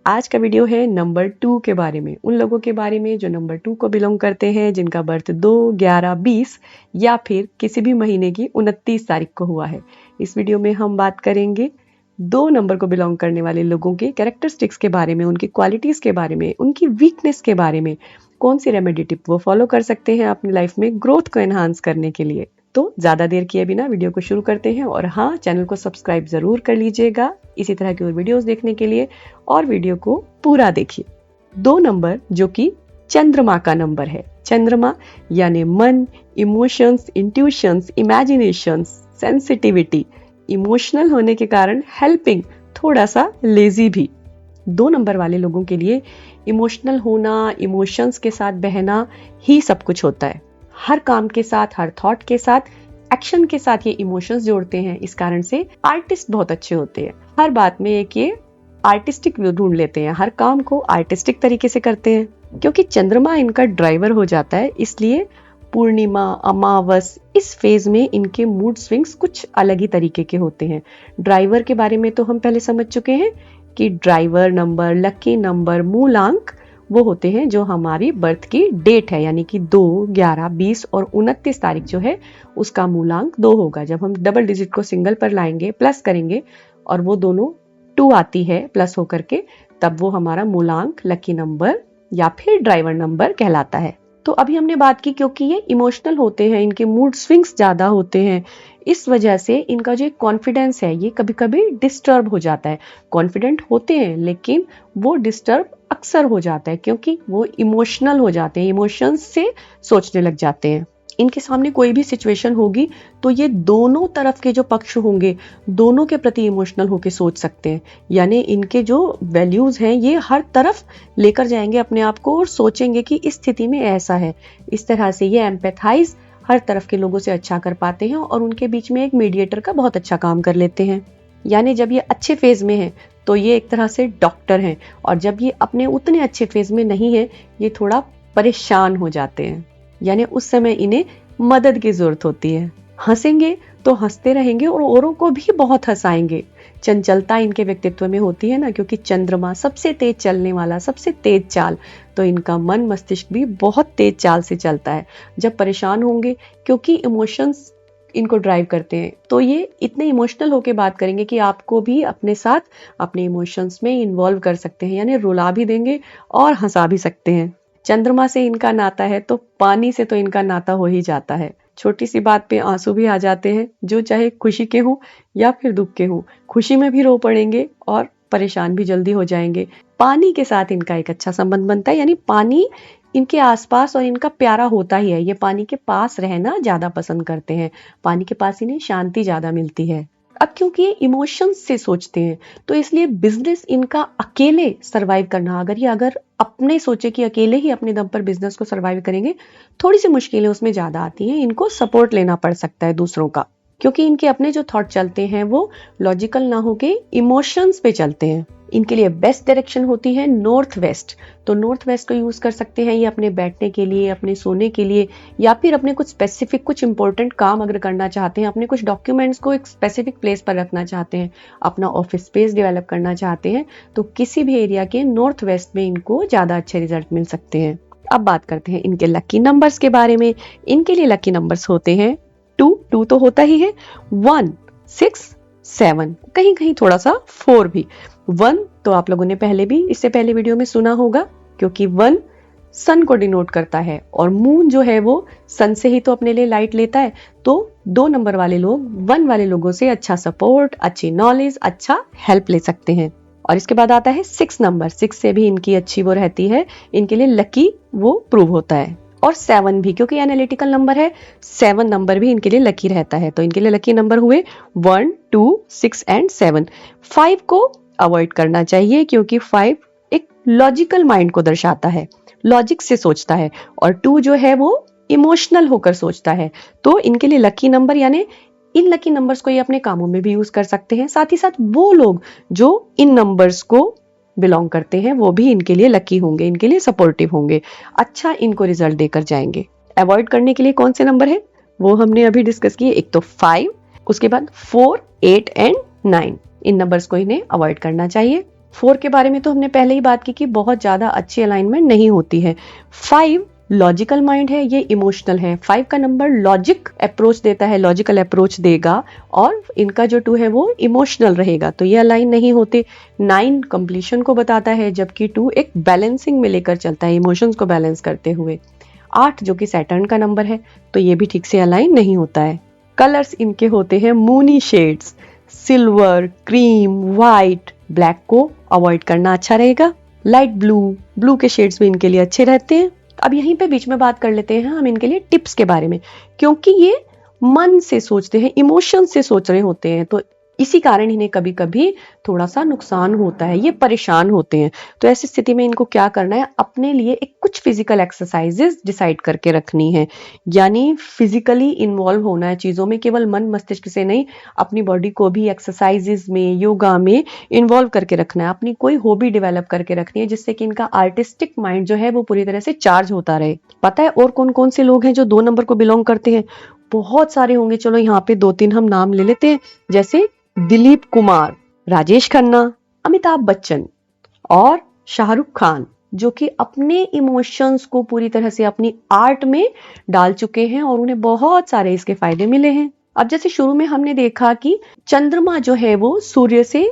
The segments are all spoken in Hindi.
आज का वीडियो है नंबर 2 के बारे में, उन लोगों के बारे में जो नंबर 2 को बिलोंग करते हैं, जिनका बर्थ 2, 11, 20 या फिर किसी भी महीने की 29 तारीख को हुआ है। इस वीडियो में हम बात करेंगे 2 नंबर को बिलोंग करने वाले लोगों के कैरेक्टरिस्टिक्स के बारे में, उनकी क्वालिटीज के बारे में, उनकी वीकनेस के बारे में, कौन सी रेमेडी टिप वो फॉलो कर सकते हैं अपनी लाइफ में ग्रोथ को एनहांस करने के लिए। तो ज्यादा देर किए बिना वीडियो को शुरू करते हैं और हाँ, चैनल को सब्सक्राइब जरूर कर लीजिएगा इसी तरह की और वीडियोस देखने के लिए, और वीडियो को पूरा देखिए। 2 नंबर जो कि चंद्रमा का नंबर है। चंद्रमा यानी मन, emotions, intuitions, imaginations, sensitivity, emotional होने के कारण हेल्पिंग, थोड़ा सा लेजी भी। 2 नंबर वाले लोगों के लिए इमोशनल होना, इमोशंस के साथ बहना ही सब कुछ होता है। हर काम के साथ, हर थॉट के साथ, एक्शन के साथ ये इमोशंस जोड़ते हैं। इस कारण से आर्टिस्ट बहुत अच्छे होते हैं। हर बात में एक ये आर्टिस्टिक व्यू ढूंढ लेते हैं, हर काम को आर्टिस्टिक तरीके से करते हैं। क्योंकि चंद्रमा इनका ड्राइवर हो जाता है, इसलिए पूर्णिमा, अमावस, इस फेज में इनके मूड स्विंग्स कुछ अलग ही तरीके के होते हैं। ड्राइवर के बारे में तो हम पहले समझ चुके हैं कि ड्राइवर नंबर, लकी नंबर, मूलांक वो होते हैं जो हमारी बर्थ की डेट है, यानी कि 2, 11, 20 और 29 तारीख जो है उसका मूलांक 2 होगा। जब हम डबल डिजिट को सिंगल पर लाएंगे, प्लस करेंगे और वो दोनों 2 आती है प्लस होकर के, तब वो हमारा मूलांक, लकी नंबर या फिर ड्राइवर नंबर कहलाता है। तो अभी हमने बात की क्योंकि ये इमोशनल होते हैं, इनके मूड स्विंग्स ज्यादा होते हैं, इस वजह से इनका जो कॉन्फिडेंस है ये कभी कभी डिस्टर्ब हो जाता है। कॉन्फिडेंट होते हैं लेकिन वो डिस्टर्ब अक्सर हो जाता है क्योंकि वो इमोशनल हो जाते हैं, इमोशंस से सोचने लग जाते हैं। इनके सामने कोई भी सिचुएशन होगी तो ये दोनों तरफ के जो पक्ष होंगे दोनों के प्रति इमोशनल होकर सोच सकते हैं। यानी इनके जो वैल्यूज हैं ये हर तरफ लेकर जाएंगे अपने आप को और सोचेंगे कि इस स्थिति में ऐसा है। इस तरह से ये एम्पैथाइज हर तरफ के लोगों से अच्छा कर पाते हैं और उनके बीच में एक मीडिएटर का बहुत अच्छा काम कर लेते हैं। यानी जब ये अच्छे फेज में है तो ये एक तरह से डॉक्टर हैं, और जब ये अपने उतने अच्छे फेज में नहीं है ये थोड़ा परेशान हो जाते हैं। यानी उस समय इन्हें मदद की जरूरत होती है। हंसेंगे तो हंसते रहेंगे और औरों को भी बहुत हंसाएंगे। चंचलता इनके व्यक्तित्व में होती है ना, क्योंकि चंद्रमा सबसे तेज चलने वाला, सबसे तेज चाल, तो इनका मन मस्तिष्क भी बहुत तेज चाल से चलता है। जब परेशान होंगे, क्योंकि इमोशंस इनको ड्राइव करते हैं, तो ये इतने इमोशनल होके बात करेंगे कि आपको भी अपने साथ अपने इमोशंस में इन्वॉल्व कर सकते हैं, यानी रुला भी देंगे और हंसा भी सकते हैं। चंद्रमा से इनका नाता है तो पानी से तो इनका नाता हो ही जाता है। छोटी सी बात पे आंसू भी आ जाते हैं, जो चाहे खुशी के हों या फिर दुख के हों। खुशी में भी रो पड़ेंगे और परेशान भी जल्दी हो जाएंगे। पानी के साथ इनका एक अच्छा संबंध बनता है, यानी पानी इनके आसपास और इनका प्यारा होता ही है। ये पानी के पास रहना ज्यादा पसंद करते हैं, पानी के पास इन्हें शांति ज्यादा मिलती है। अब क्योंकि ये इमोशंस से सोचते हैं तो इसलिए बिजनेस इनका अकेले सरवाइव करना, अगर अपने सोचे कि अकेले ही अपने दम पर बिजनेस को सरवाइव करेंगे, थोड़ी सी मुश्किलें उसमें ज्यादा आती हैं। इनको सपोर्ट लेना पड़ सकता है दूसरों का, क्योंकि इनके अपने जो थॉट चलते हैं वो लॉजिकल ना होके इमोशंस पे चलते हैं। इनके लिए बेस्ट डायरेक्शन होती है नॉर्थ वेस्ट। तो नॉर्थ वेस्ट को यूज कर सकते हैं ये अपने बैठने के लिए, अपने सोने के लिए, या फिर अपने कुछ स्पेसिफिक, कुछ इंपॉर्टेंट काम अगर करना चाहते हैं, अपने कुछ डॉक्यूमेंट्स को एक स्पेसिफिक प्लेस पर रखना चाहते हैं, अपना ऑफिस स्पेस डेवलप करना चाहते हैं, तो किसी भी एरिया के नॉर्थ वेस्ट में इनको ज्यादा अच्छे रिजल्ट मिल सकते हैं। अब बात करते हैं इनके लकी नंबर्स के बारे में। इनके लिए लकी नंबर्स होते हैं 2 तो होता ही है, 1, 6, 7, कहीं कहीं थोड़ा सा 4 भी। 1 तो आप लोगों ने पहले भी, इससे पहले वीडियो में सुना होगा, क्योंकि 1 सन को डिनोट करता है और मून जो है वो सन से ही तो अपने लिए लाइट लेता है। तो 2 नंबर वाले लोग 1 वाले लोगों से अच्छा सपोर्ट, अच्छी नॉलेज, अच्छा हेल्प ले सकते हैं। और इसके बाद आता है 6 नंबर। 6 से भी इनकी अच्छी वो रहती है, इनके लिए लकी वो प्रूव होता है। और 7 भी, क्योंकि एनालिटिकल नंबर है, 7 नंबर भी इनके लिए लकी रहता है। तो इनके लिए लकी नंबर हुए 1, 2, 6 एंड 7। 5 को अवॉइड करना चाहिए क्योंकि 5 एक लॉजिकल माइंड को दर्शाता है, लॉजिक से सोचता है, और 2 जो है वो इमोशनल होकर सोचता है। तो इनके लिए लकी नंबर, यानी इन लकी नंबर्स को ये अपने कामों में भी यूज कर सकते हैं। साथ ही साथ वो लोग जो इन नंबर्स को बिलोंग करते हैं वो भी इनके लिए लकी होंगे, इनके लिए सपोर्टिव होंगे, अच्छा इनको रिजल्ट देकर जाएंगे। अवॉइड करने के लिए कौन से नंबर है वो हमने अभी डिस्कस किए। एक तो 5, उसके बाद 4, 8 एंड 9, इन नंबर्स को इन्हें अवॉइड करना चाहिए। 4 के बारे में तो हमने पहले ही बात की कि बहुत ज़्यादा अच्छी अलाइनमेंट नहीं होती है। 5 लॉजिकल माइंड है, ये इमोशनल है। 5 का नंबर लॉजिक अप्रोच देता है, लॉजिकल अप्रोच देगा, और इनका जो 2 है वो इमोशनल रहेगा, तो ये अलाइन नहीं होते। 9 कंप्लीशन को बताता है, जबकि 2 एक बैलेंसिंग में लेकर चलता है, इमोशंस को बैलेंस करते हुए। 8 जो कि सैटर्न का नंबर है, तो ये भी ठीक से अलाइन नहीं होता है। कलर्स इनके होते हैं Mooney shades, silver, cream, white. Black को अवॉइड करना अच्छा रहेगा। लाइट ब्लू, ब्लू के शेड्स भी इनके लिए अच्छे रहते हैं। अब यहीं पे बीच में बात कर लेते हैं हम इनके लिए टिप्स के बारे में, क्योंकि ये मन से सोचते हैं, इमोशन से सोच रहे होते हैं, तो इसी कारण इन्हें कभी कभी थोड़ा सा नुकसान होता है, ये परेशान होते हैं। तो ऐसी स्थिति में इनको क्या करना है, अपने लिए एक कुछ फिजिकल एक्सरसाइजेस डिसाइड करके रखनी है, यानी फिजिकली इन्वॉल्व होना है चीजों में, केवल मन मस्तिष्क से नहीं, अपनी बॉडी को भी एक्सरसाइजेस में, योगा में इन्वॉल्व करके रखना है। अपनी कोई हॉबी डेवलप करके रखनी है, जिससे कि इनका आर्टिस्टिक माइंड जो है वो पूरी तरह से चार्ज होता रहे। पता है और कौन कौन से लोग हैं जो 2 नंबर को बिलोंग करते हैं? बहुत सारे होंगे, चलो यहाँ पे 2-3 हम नाम ले लेते हैं, जैसे दिलीप कुमार, राजेश खन्ना, अमिताभ बच्चन और शाहरुख खान, जो कि अपने इमोशंस को पूरी तरह से अपनी आर्ट में डाल चुके हैं और उन्हें बहुत सारे इसके फायदे मिले हैं। अब जैसे शुरू में हमने देखा कि चंद्रमा जो है वो सूर्य से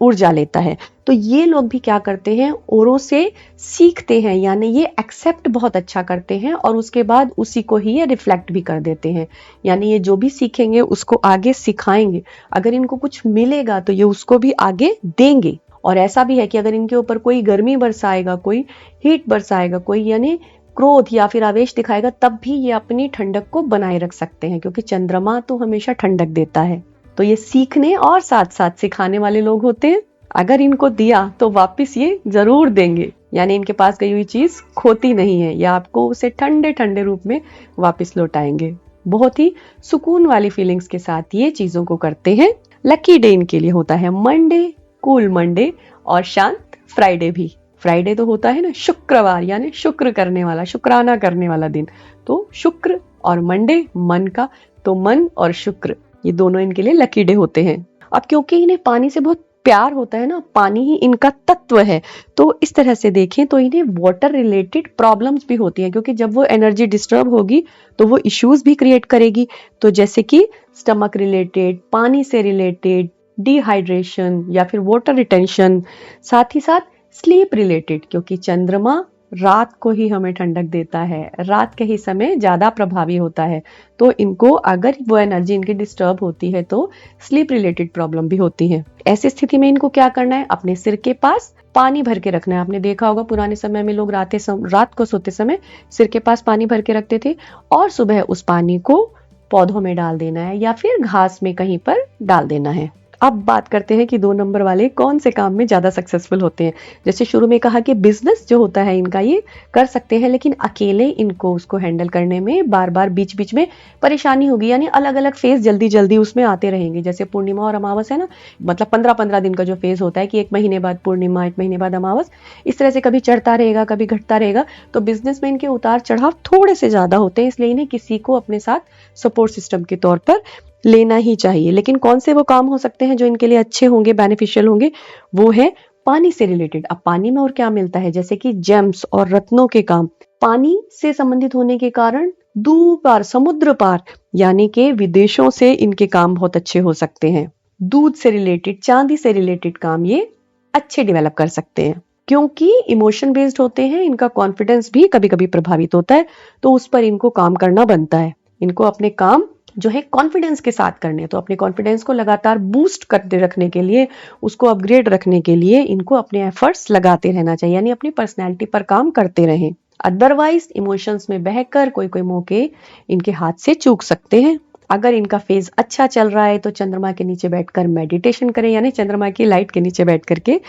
ऊर्जा लेता है, तो ये लोग भी क्या करते हैं, औरों से सीखते हैं, यानी ये एक्सेप्ट बहुत अच्छा करते हैं और उसके बाद उसी को ही ये रिफ्लेक्ट भी कर देते हैं, यानी ये जो भी सीखेंगे उसको आगे सिखाएंगे। अगर इनको कुछ मिलेगा तो ये उसको भी आगे देंगे। और ऐसा भी है कि अगर इनके ऊपर कोई गर्मी बरसाएगा, कोई हीट बरसाएगा, कोई यानी क्रोध या फिर आवेश दिखाएगा, तब भी ये अपनी ठंडक को बनाए रख सकते हैं, क्योंकि चंद्रमा तो हमेशा ठंडक देता है। तो ये सीखने और साथ साथ सिखाने वाले लोग होते हैं। अगर इनको दिया तो वापस ये जरूर देंगे, यानी इनके पास गई हुई चीज खोती नहीं है, या आपको उसे ठंडे ठंडे रूप में वापस लौटाएंगे। बहुत ही सुकून वाली फीलिंग्स के साथ ये चीजों को करते हैं। लकी डे इनके लिए होता है मंडे, कूल मंडे, और शांत फ्राइडे भी। फ्राइडे तो होता है ना शुक्रवार, यानी शुक्र करने वाला, शुक्राना करने वाला दिन। तो शुक्र और मंडे मन का, तो मन और शुक्र ये दोनों इनके लिए लकी डे होते हैं। अब क्योंकि इन्हें पानी से बहुत प्यार होता है ना, पानी ही इनका तत्व है, तो इस तरह से देखें तो इन्हें वाटर रिलेटेड प्रॉब्लम्स भी होती हैं, क्योंकि जब वो एनर्जी डिस्टर्ब होगी तो वो इश्यूज भी क्रिएट करेगी। तो जैसे कि स्टमक रिलेटेड, पानी से रिलेटेड, डिहाइड्रेशन या फिर वाटर रिटेंशन, साथ ही साथ स्लीप रिलेटेड, क्योंकि चंद्रमा रात को ही हमें ठंडक देता है, रात के ही समय ज्यादा प्रभावी होता है, तो इनको अगर वो एनर्जी इनकी डिस्टर्ब होती है तो स्लीप रिलेटेड प्रॉब्लम भी होती है। ऐसी स्थिति में इनको क्या करना है, अपने सिर के पास पानी भर के रखना है। आपने देखा होगा पुराने समय में लोग रात को सोते समय सिर के पास पानी भर के रखते थे, और सुबह उस पानी को पौधों में डाल देना है या फिर घास में कहीं पर डाल देना है। अब बात करते हैं कि 2 नंबर वाले कौन से काम में ज्यादा सक्सेसफुल होते हैं। जैसे शुरू में कहा कि बिजनेस जो होता है इनका ये कर सकते हैं, लेकिन अकेले इनको उसको हैंडल करने में बार बार बीच बीच में परेशानी होगी, यानी अलग अलग फेज जल्दी जल्दी उसमें आते रहेंगे। जैसे पूर्णिमा और अमावस है ना, मतलब 15-15 दिन का जो फेज होता है कि 1 महीने बाद पूर्णिमा, 1 महीने बाद अमावस, इस तरह से कभी चढ़ता रहेगा कभी घटता रहेगा। तो बिजनेस में इनके उतार चढ़ाव थोड़े से ज्यादा होते हैं, इसलिए इन्हें किसी को अपने साथ सपोर्ट सिस्टम के तौर पर लेना ही चाहिए। लेकिन कौन से वो काम हो सकते हैं जो इनके लिए अच्छे होंगे, बेनिफिशियल होंगे, वो है पानी से रिलेटेड। अब पानी में और क्या मिलता है, जैसे कि जेम्स और रत्नों के काम पानी से संबंधित होने के कारण दूर पार, समुद्र पार, यानी कि विदेशों से इनके काम बहुत अच्छे हो सकते हैं। दूध से रिलेटेड, चांदी से रिलेटेड काम ये अच्छे डेवलप कर सकते हैं, क्योंकि इमोशन बेस्ड होते हैं। इनका कॉन्फिडेंस भी कभी कभी प्रभावित होता है, तो उस पर इनको काम करना बनता है। इनको अपने काम जो है कॉन्फिडेंस के साथ करने, तो अपने कॉन्फिडेंस को लगातार बूस्ट करते रखने के लिए, उसको अपग्रेड रखने के लिए इनको अपने एफर्ट्स लगाते रहना चाहिए, यानी अपनी पर्सनैलिटी पर काम करते रहें। अदरवाइज इमोशंस में बहकर कोई कोई मौके इनके हाथ से चूक सकते हैं। अगर इनका फेज अच्छा चल रहा है तो चंद्रमा के नीचे बैठकर मेडिटेशन करें, यानी चंद्रमा की लाइट के नीचे बैठ करके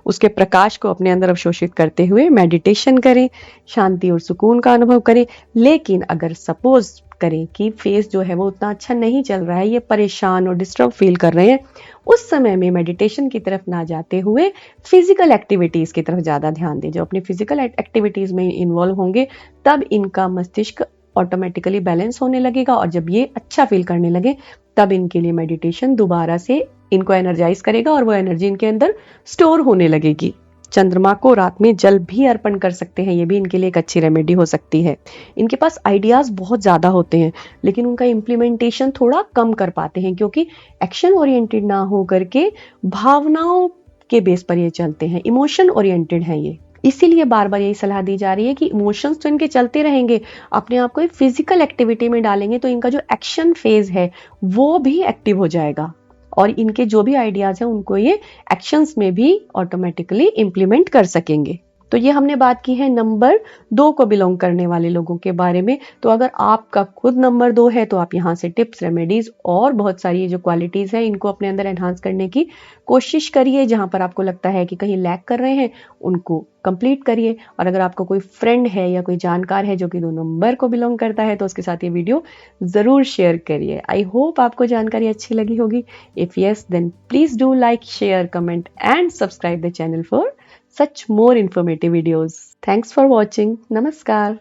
उसके प्रकाश को अपने अंदर अवशोषित करते हुए मेडिटेशन करें, शांति और सुकून का अनुभव करें। लेकिन अगर सपोज करें कि फेस जो है वो उतना अच्छा नहीं चल रहा है, ये परेशान और डिस्टर्ब फील कर रहे हैं, उस समय में मेडिटेशन की तरफ ना जाते हुए फिजिकल एक्टिविटीज की तरफ ज्यादा ध्यान दें। जो अपनी फिजिकल एक्टिविटीज में इन्वॉल्व होंगे तब इनका मस्तिष्क ऑटोमेटिकली बैलेंस होने लगेगा, और जब ये अच्छा फील करने लगे तब इनके लिए मेडिटेशन दोबारा से इनको एनर्जाइज करेगा और वो एनर्जी इनके अंदर स्टोर होने लगेगी। चंद्रमा को रात में जल भी अर्पण कर सकते हैं, ये भी इनके लिए एक अच्छी रेमेडी हो सकती है। इनके पास आइडियाज बहुत ज़्यादा होते हैं, लेकिन उनका इम्प्लीमेंटेशन थोड़ा कम कर पाते हैं, क्योंकि एक्शन ओरिएंटेड ना हो करके भावनाओं के बेस पर ये चलते हैं, इमोशन ओरिएंटेड हैं ये। इसीलिए बार बार यही सलाह दी जा रही है कि इमोशंस तो इनके चलते रहेंगे, अपने आप को फिजिकल एक्टिविटी में डालेंगे तो इनका जो एक्शन फेज है वो भी एक्टिव हो जाएगा, और इनके जो भी आइडियाज हैं उनको ये एक्शंस में भी ऑटोमेटिकली इंप्लीमेंट कर सकेंगे। तो ये हमने बात की है नंबर 2 को बिलोंग करने वाले लोगों के बारे में। तो अगर आपका खुद नंबर 2 है तो आप यहाँ से टिप्स, रेमेडीज और बहुत सारी जो क्वालिटीज है इनको अपने अंदर एनहांस करने की कोशिश करिए। जहां पर आपको लगता है कि कहीं लैक कर रहे हैं उनको कंप्लीट करिए। और अगर आपको कोई फ्रेंड है या कोई जानकार है जो कि 2 नंबर को बिलोंग करता है तो उसके साथ ये वीडियो जरूर शेयर करिए। आई होप आपको जानकारी अच्छी लगी होगी। If yes, then please do like, share, comment and subscribe the channel for such more informative videos. Thanks for watching. Namaskar.